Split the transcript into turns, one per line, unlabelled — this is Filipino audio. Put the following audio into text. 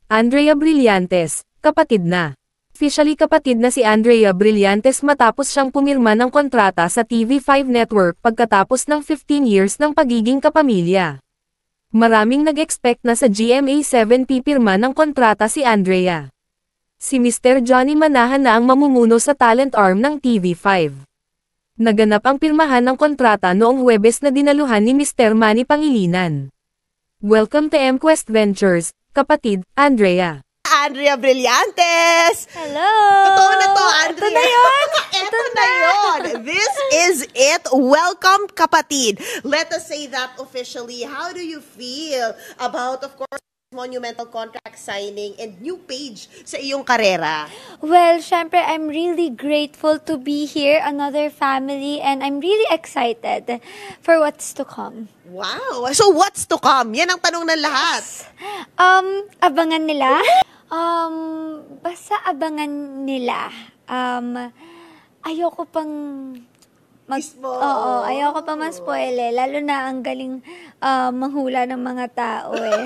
Andrea Brillantes, kapatid na. Officially kapatid na si Andrea Brillantes matapos siyang pumirma ng kontrata sa TV5 Network pagkatapos ng 15 years ng pagiging kapamilya. Maraming nag-expect na sa GMA7 pipirma ng kontrata si Andrea. Si Mr. Johnny Manahan na ang mamumuno sa talent arm ng TV5. Naganap ang pirmahan ng kontrata noong Huwebes na dinaluhan ni Mr. Manny Pangilinan. Welcome to MQuest Ventures, kapatid, Andrea.
Andrea Brillantes!
Hello!
Totoo na to, Andrea.
Ito na yun!
Ito na yun! This is it. Welcome, kapatid. Let us say that officially. How do you feel about, of course, monumental contract signing and new page sa iyong karera?
Well, syempre, I'm really grateful to be here, another family, and I'm really excited for what's to come.
Wow! So, what's to come? Yan ang tanong ng lahat.
Abangan nila. Basta abangan nila. Ayoko pang ayoko pa mas spoil eh. Lalo na ang galing manghula ng mga tao eh.